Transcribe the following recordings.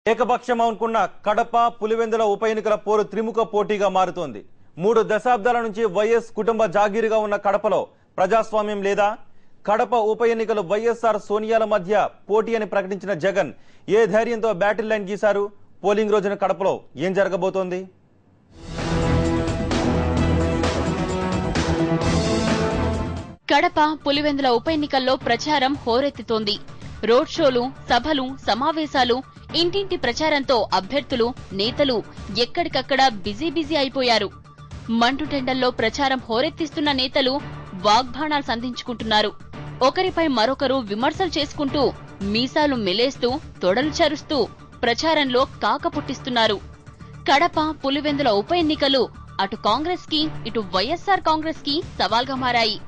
ఏకపక్షం అనుకున్న కడప పులివెందుల ఉప ఎన్నికల పోరు త్రిముఖ పోటీగా మారుతోంది. 3 దశాబ్దాల నుంచి వైఎస్ కుటుంబ జాగీరుగా ఉన్న కడపలో ప్రజాస్వామ్యం లేదా? కడప ఉప ఎన్నికలు వైఎస్ఆర్ సోనియాల మధ్య పోటీ అని ప్రకటించిన జగన్ ఏ ధైర్యంతో బ్యాటిల్ లైన్ గీశారు? పోలింగ్ రోజున కడపలో ఏం జరగబోతోంది? కడప పులివెందుల ఉప ఎన్నికల్లో ప్రచారం హోరెత్తుతోంది. రోడ్ షోలు, సభలు, సమావేశాలు, ఇంటింటి ప్రచారంతో అభ్యర్థులు, నేతలు ఎక్కడికక్కడ బిజీ అయిపోయారు. మండుటెండల్లో ప్రచారం హోరెత్తిస్తున్న నేతలు వాగ్బాణాలు సంధించుకుంటున్నారు. ఒకరిపై మరొకరు విమర్శలు చేసుకుంటూ, మీసాలు మెలేస్తూ, తొడలు చరుస్తూ ప్రచారంలో కాక పుట్టిస్తున్నారు. కడప పులివెందుల ఉప ఎన్నికలు అటు కాంగ్రెస్ కి, ఇటు వైఎస్ఆర్ కాంగ్రెస్ కి సవాల్గా మారాయి.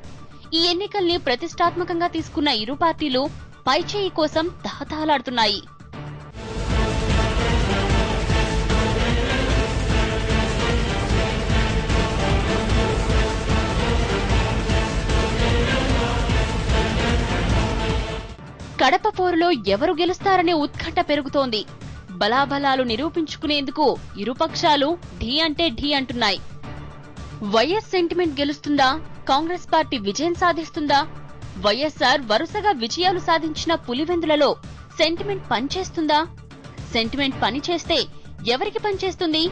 ఈ ఎన్నికల్ని ప్రతిష్టాత్మకంగా తీసుకున్న ఇరు పార్టీలు పైచేయి కోసం తహతహలాడుతున్నాయి. కడప పోరులో ఎవరు గెలుస్తారనే ఉత్కంఠ పెరుగుతోంది. బలాబలాలు నిరూపించుకునేందుకు ఇరుపక్షాలు ఢీ అంటే ఢీ అంటున్నాయి. వైఎస్ సెంటిమెంట్ గెలుస్తుందా? కాంగ్రెస్ పార్టీ విజయం సాధిస్తుందా? వైఎస్ఆర్ వరుసగా విజయాలు సాధించిన పులివెందులలో సెంటిమెంట్ పనిచేస్తుందా? సెంటిమెంట్ పనిచేస్తే ఎవరికి పనిచేస్తుంది?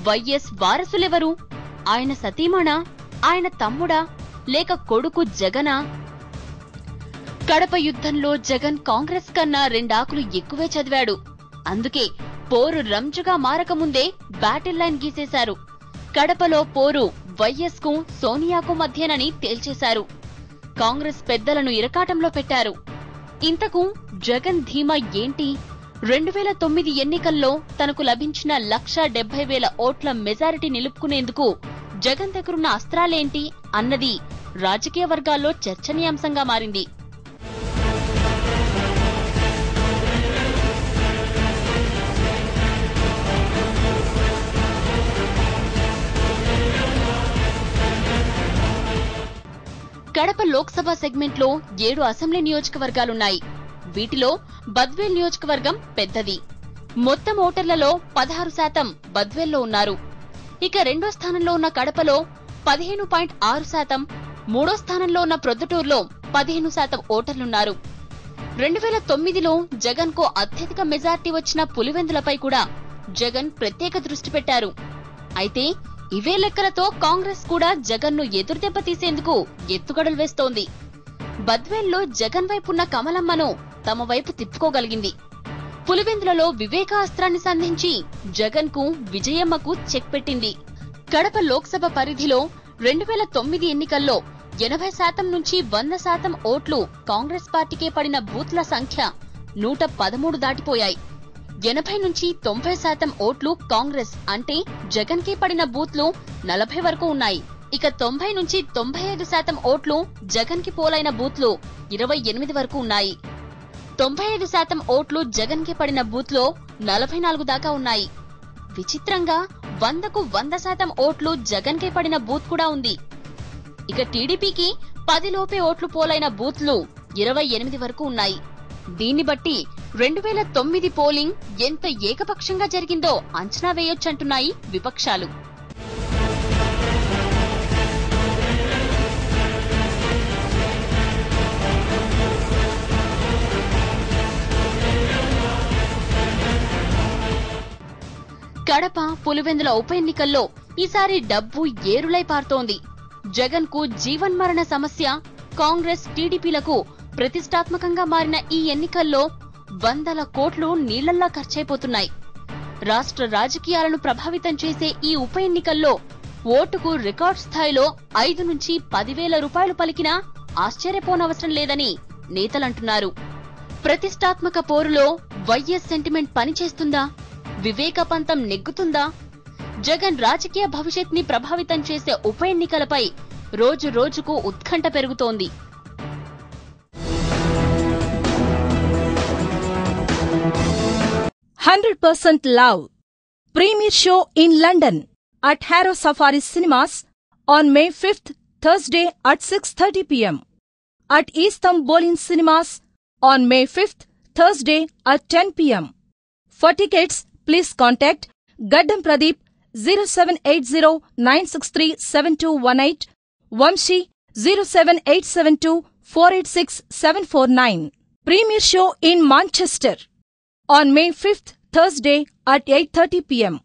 వైఎస్ వారసులెవరు? ఆయన సతీమణా? ఆయన తమ్ముడా? లేక కొడుకు జగనా? కడప యుద్ధంలో జగన్ కాంగ్రెస్ కన్నా 2 ఆకులు ఎక్కువే చదివాడు. అందుకే పోరు రంజుగా మారకముందే బ్యాటిల్ లైన్ గీసేశారు. కడపలో పోరు వైఎస్ కు, సోనియాకు మధ్యనని తేల్చేశారు. కాంగ్రెస్ పెద్దలను ఇరకాటంలో పెట్టారు. ఇంతకు జగన్ ధీమా ఏంటి? 2009 ఎన్నికల్లో తనకు లభించిన 1,70,000 ఓట్ల మెజారిటీ నిలుపుకునేందుకు జగన్ దగ్గరున్న అస్త్రాలేంటి అన్నది రాజకీయ వర్గాల్లో చర్చనీయాంశంగా మారింది. కడప లోక్సభ సెగ్మెంట్ లో 7 అసెంబ్లీ నియోజకవర్గాలున్నాయి. వీటిలో బద్వేల్ నియోజకవర్గం పెద్దది. మొత్తం ఓటర్లలో 16% బద్వేల్లో ఉన్నారు. ఇక రెండో స్థానంలో ఉన్న కడపలో 15.6%, మూడో స్థానంలో ఉన్న ప్రొద్దుటూరులో 15% ఓటర్లున్నారు. 2009లో జగన్ కు అత్యధిక మెజార్టీ వచ్చిన పులివెందులపై కూడా జగన్ ప్రత్యేక దృష్టి పెట్టారు. అయితే ఇవే లెక్కలతో కాంగ్రెస్ కూడా జగన్ ను ఎదురుదెబ్బ తీసేందుకు ఎత్తుగడలు వేస్తోంది. బద్వేల్లో జగన్ వైపున్న కమలమ్మను తమ వైపు తిప్పుకోగలిగింది. పులివెందులలో వివేకాస్త్రాన్ని సంధించి జగన్ కు, విజయమ్మకు చెక్ పెట్టింది. కడప లోక్సభ పరిధిలో 2009 ఎన్నికల్లో 80% నుంచి 100% ఓట్లు కాంగ్రెస్ పార్టీకే పడిన బూత్ల సంఖ్య 113 దాటిపోయాయి. 80 నుంచి 90% ఓట్లు కాంగ్రెస్ అంటే జగన్ కి పడిన బూత్లు 40 వరకు ఉన్నాయి. ఇక 90 నుంచి 95% ఓట్లు జగన్ కి పోలైన బూత్లు 28 వరకు ఉన్నాయి. 95% ఓట్లు జగన్ కి పడిన బూత్లో 44 దాకా ఉన్నాయి. విచిత్రంగా 100కు 100% ఓట్లు జగన్ కి పడిన బూత్ కూడా ఉంది. ఇక టీడీపీకి 10 లోపే ఓట్లు పోలైన బూత్లు 28 వరకు ఉన్నాయి. దీన్ని బట్టి 2009 పోలింగ్ ఎంత ఏకపక్షంగా జరిగిందో అంచనా వేయొచ్చంటున్నాయి విపక్షాలు. కడప పులివెందుల ఉప ఎన్నికల్లో ఈసారి డబ్బు ఏరులై పారుతోంది. జగన్ కు జీవన్మరణ సమస్య, కాంగ్రెస్ టీడీపీలకు ప్రతిష్టాత్మకంగా మారిన ఈ ఎన్నికల్లో 100ల కోట్లు నీళ్లల్లా ఖర్చయిపోతున్నాయి. రాష్ట్ర రాజకీయాలను ప్రభావితం చేసే ఈ ఉప ఎన్నికల్లో ఓటుకు రికార్డ్ స్థాయిలో 5 నుంచి 10,000 రూపాయలు పలికినా ఆశ్చర్యపోనవసరం లేదని నేతలంటున్నారు. ప్రతిష్టాత్మక పోరులో వైఎస్ సెంటిమెంట్ పనిచేస్తుందా? వివేకపంతం నెగ్గుతుందా? జగన్ రాజకీయ భవిష్యత్ ని ప్రభావితం చేసే ఉప ఎన్నికలపై రోజు రోజుకు ఉత్కంఠ పెరుగుతోంది. "100% Love" premiere show in London at Harrow Safari Cinemas on May 5th, Thursday at 6:30 p.m. At Eastham Bolin Cinemas on May 5th, Thursday at 10 p.m. For tickets, please contact Gaddam Pradeep 0780-963-7218, Vamshi 07872-486-749. Premiere show in Manchester on May 5th, Thursday at 8:30 p.m.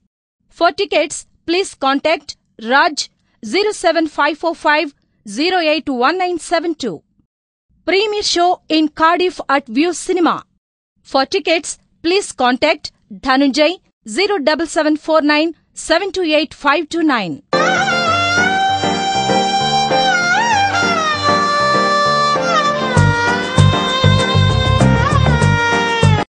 For tickets, please contact Raj 07545 081972. Premiere show in Cardiff at View Cinema. For tickets, please contact Dhanunjay 07749 728 529.